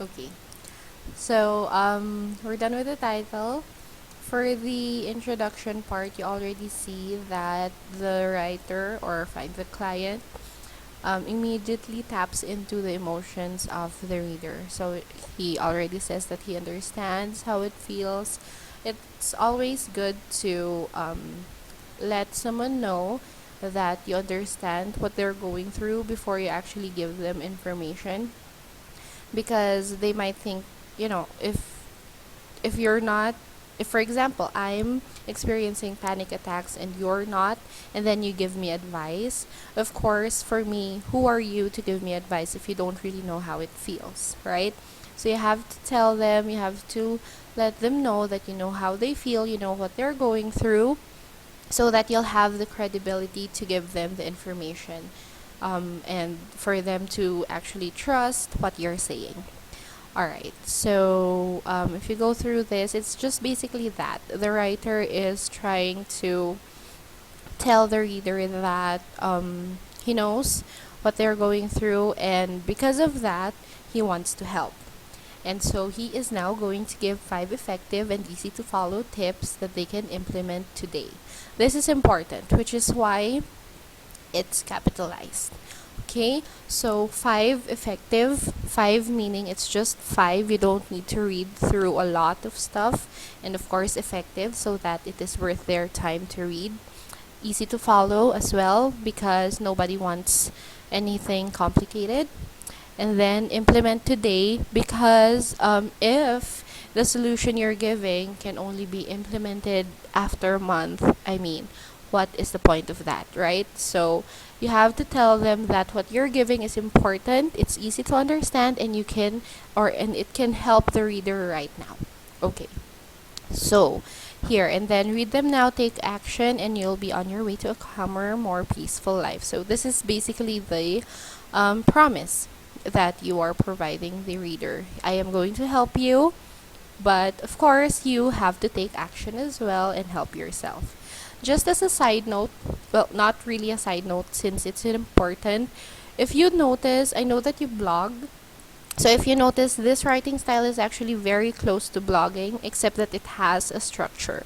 Okay. So, we're done with the title. For the introduction part, you already see that the writer or find the client immediately taps into the emotions of the reader. So he already says that he understands how it feels. It's always good to let someone know that you understand what they're going through before you actually give them information, because they might think, if you're not, if for example I'm experiencing panic attacks and you're not, and then you give me advice, of course for me, who are you to give me advice if you don't really know how it feels, right? So you have to tell them, you have to let them know that you know how they feel, you know what they're going through, so that you'll have the credibility to give them the information, and for them to actually trust what you're saying. Alright, so if you go through this, it's just basically that. The writer is trying to tell the reader that he knows what they're going through, and because of that, he wants to help. And so he is now going to give 5 effective and easy to follow tips that they can implement today. This is important, which is why it's capitalized. Okay, so 5 effective, 5 meaning it's just 5. You don't need to read through a lot of stuff. And of course, effective, so that it is worth their time to read. Easy to follow as well, because nobody wants anything complicated. And then implement today, because if the solution you're giving can only be implemented after a month, I mean, what is the point of that, right? So you have to tell them that what you're giving is important, it's easy to understand, and and it can help the reader right now. Okay. So here, and then read them now, take action, and you'll be on your way to a calmer, more peaceful life. So this is basically the promise that you are providing the reader. I am going to help you, but of course, you have to take action as well and help yourself. Just as a side note, well, not really a side note since it's important. If you notice, I know that you blog. So if you notice, this writing style is actually very close to blogging, except that it has a structure,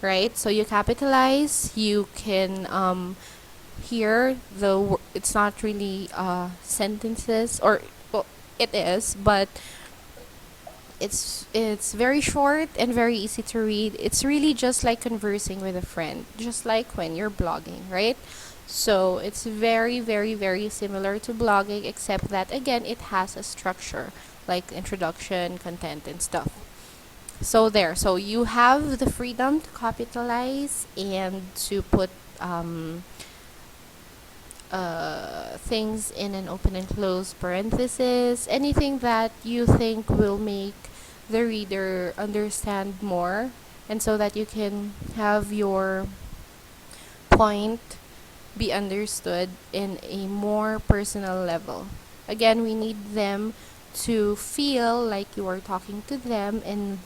right? So you capitalize, you can here it's not really sentences, or well, it is, but it's very short and very easy to read. It's really just like conversing with a friend, just like when you're blogging, right? So it's very, very, very similar to blogging, except that again it has a structure, like introduction, content, and stuff. So there, so you have the freedom to capitalize and to put things in an open and close parenthesis, anything that you think will make the reader understand more, and so that you can have your point be understood in a more personal level. Again, we need them to feel like you are talking to them, and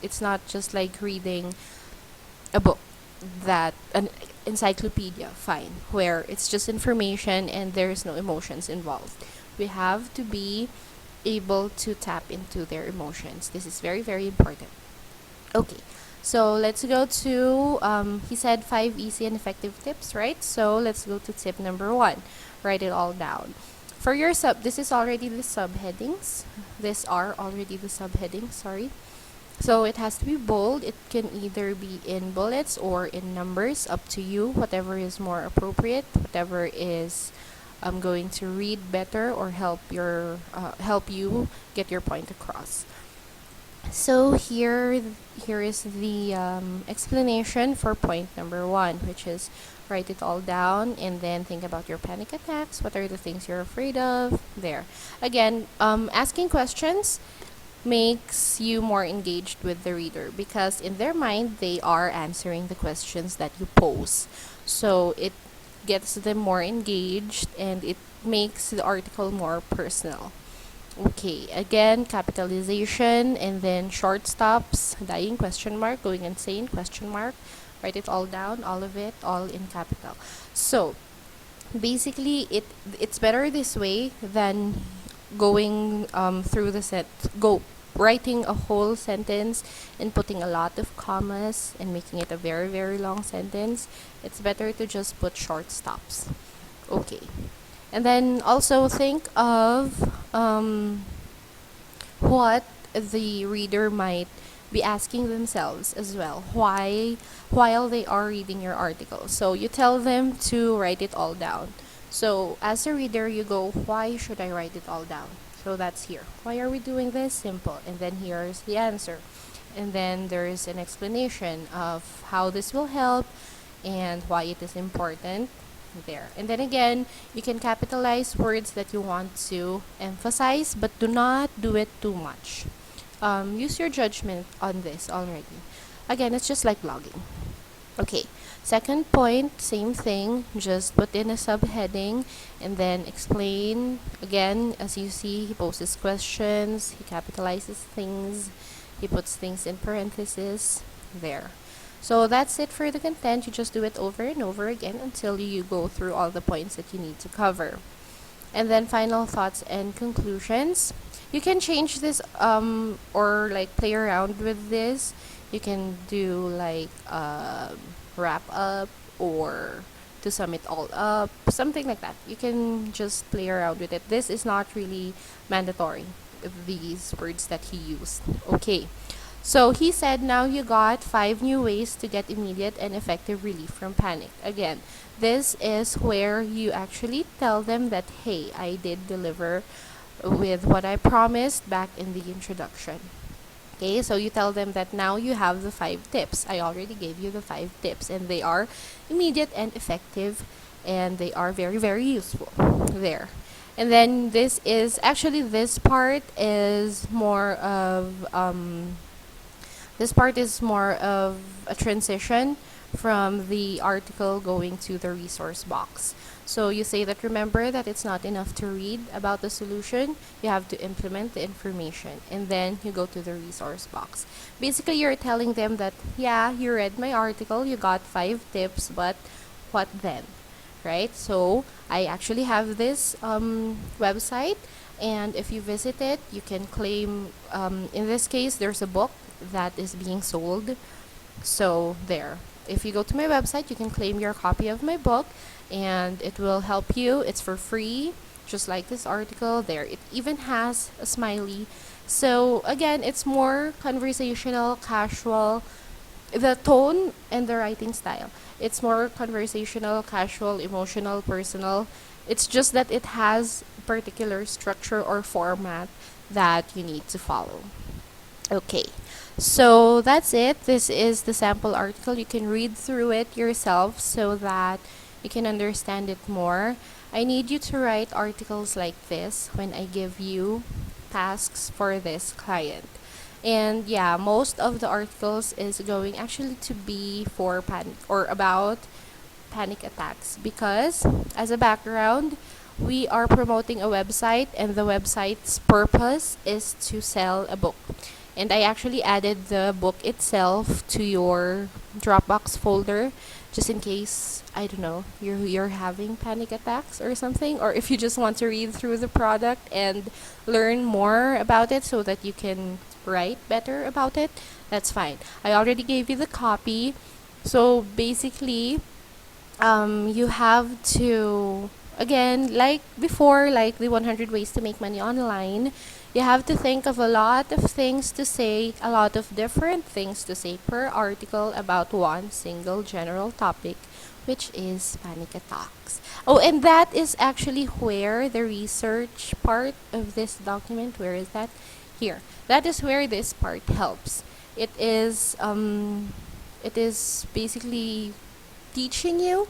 it's not just like reading a book, that an encyclopedia, fine, where it's just information and there's no emotions involved. We have to be able to tap into their emotions. This is very, very important. Okay, so let's go to, he said 5 easy and effective tips, right? So let's go to tip number 1. Write it all down. For your this is already the subheadings. These are already the subheadings, sorry. So it has to be bold. It can either be in bullets or in numbers, up to you, whatever is more appropriate, whatever is going to read better or help you get your point across. So here is the explanation for point number 1, which is write it all down and then think about your panic attacks. What are the things you're afraid of? There. Again, asking questions makes you more engaged with the reader, because in their mind they are answering the questions that you pose. So it gets them more engaged and it makes the article more personal. Okay, again, capitalization and then short stops, dying question mark, going insane question mark. Write it all down, all of it, all in capital. So basically it's better this way than going through the go writing a whole sentence and putting a lot of commas and making it a very, very long sentence. It's better to just put short stops. Okay. And then also think of what the reader might be asking themselves as well, why while they are reading your article. So you tell them to write it all down. So as a reader, you go, why should I write it all down? So that's here. Why are we doing this? Simple. And then here's the answer. And then there is an explanation of how this will help and why it is important there. And then again, you can capitalize words that you want to emphasize, but do not do it too much. Use your judgment on this already. Again, it's just like blogging. Okay, second point, same thing, just put in a subheading and then explain. Again, as you see, he poses questions, he capitalizes things, he puts things in parentheses there. So that's it for the content. You just do it over and over again until you go through all the points that you need to cover. And then final thoughts and conclusions. You can change this or like play around with this. You can do like wrap up or to sum it all up, something like that. You can just play around with it. This is not really mandatory, these words that he used. Okay. So he said, now you got 5 new ways to get immediate and effective relief from panic. Again, this is where you actually tell them that, hey, I did deliver with what I promised back in the introduction. Okay, so you tell them that now you have the 5 tips. I already gave you the 5 tips, and they are immediate and effective, and they are very, very useful there. And then this part is more of a transition from the article going to the resource box. So you say that remember that it's not enough to read about the solution, you have to implement the information, and then you go to the resource box. Basically, you're telling them that, yeah, you read my article, you got 5 tips, but what then? Right? So I actually have this website, and if you visit it, you can claim, in this case, there's a book that is being sold. So there. If you go to my website, you can claim your copy of my book, and it will help you. It's for free, just like this article there. It even has a smiley. So again, it's more conversational, casual. The tone and the writing style, it's more conversational, casual, emotional, personal. It's just that it has particular structure or format that you need to follow. Okay, so that's it. This is the sample article. You can read through it yourself so that you can understand it more. I need you to write articles like this when I give you tasks for this client. And yeah, most of the articles is going actually to be for panic or about panic attacks, because as a background, we are promoting a website, and the website's purpose is to sell a book. And I actually added the book itself to your Dropbox folder just in case, I don't know, you're having panic attacks or something, or if you just want to read through the product and learn more about it so that you can write better about it, that's fine. I already gave you the copy. So basically, you have to, again, like before, like the 100 ways to make money online, you have to think of a lot of things to say, a lot of different things to say per article about one single general topic, which is panic attacks. Oh, and that is actually where the research part of this document, where is that? Here. That is where this part helps. It is basically teaching you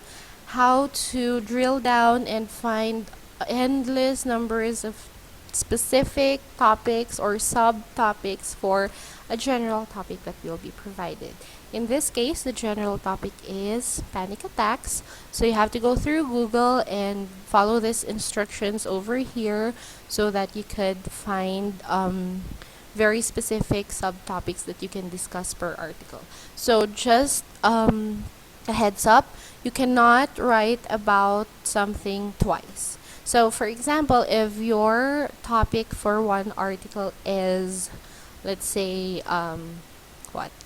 how to drill down and find endless numbers of specific topics or subtopics for a general topic that will be provided. In this case, the general topic is panic attacks. So you have to go through Google and follow these instructions over here so that you could find very specific subtopics that you can discuss per article. So just a heads up, you cannot write about something twice. So for example, if your topic for one article is, let's say,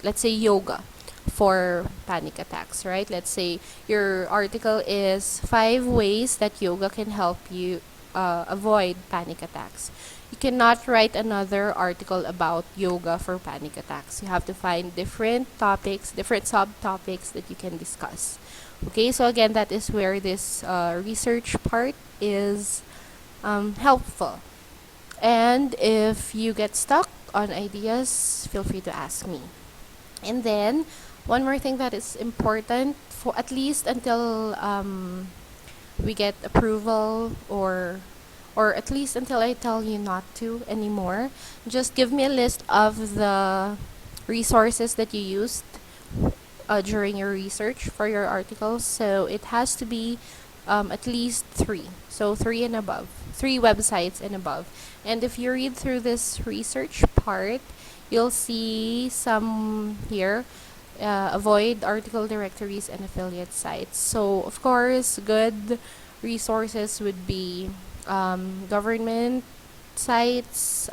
let's say yoga for panic attacks, right? Let's say your article is 5 ways that yoga can help you avoid panic attacks. You cannot write another article about yoga for panic attacks. You have to find different topics, different subtopics that you can discuss. Okay, so again, that is where this research part is helpful. And if you get stuck on ideas, feel free to ask me. And then, one more thing that is important, for at least until we get approval, or at least until I tell you not to anymore, just give me a list of the resources that you used during your research for your articles. So it has to be at least 3. So 3 and above, 3 websites and above. And if you read through this research part, you'll see some here. Avoid article directories and affiliate sites. So of course, good resources would be government sites,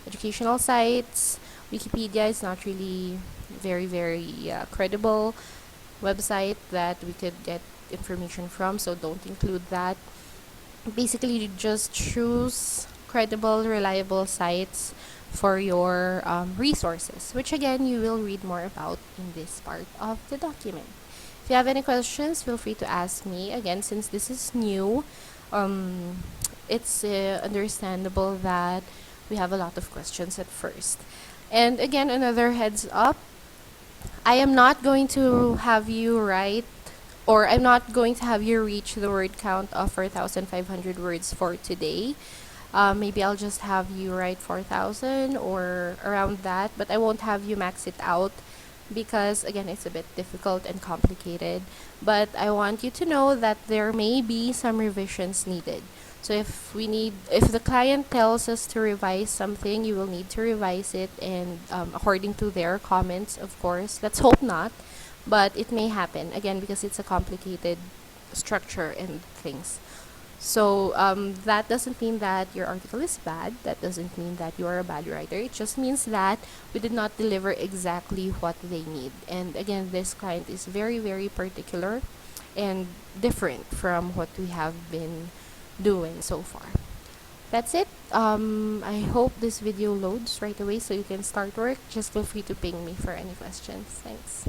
educational sites. Wikipedia is not really very credible website that we could get information from, so don't include that. Basically, you just choose credible, reliable sites for your resources, which again you will read more about in this part of the document. If you have any questions, feel free to ask me. Again, since this is new, it's understandable that we have a lot of questions at first. And again, another heads up, I am not going to have you write, or I'm not going to have you reach the word count of 4,500 words for today. Maybe I'll just have you write 4,000 or around that, but I won't have you max it out because, again, it's a bit difficult and complicated. But I want you to know that there may be some revisions needed. So if the client tells us to revise something, you will need to revise it, and according to their comments, of course. Let's hope not, but it may happen, again, because it's a complicated structure and things. So that doesn't mean that your article is bad. That doesn't mean that you are a bad writer. It just means that we did not deliver exactly what they need. And again, this client is very particular and different from what we have been doing so far. That's it. I hope this video loads right away so you can start work. Just feel free to ping me for any questions. Thanks.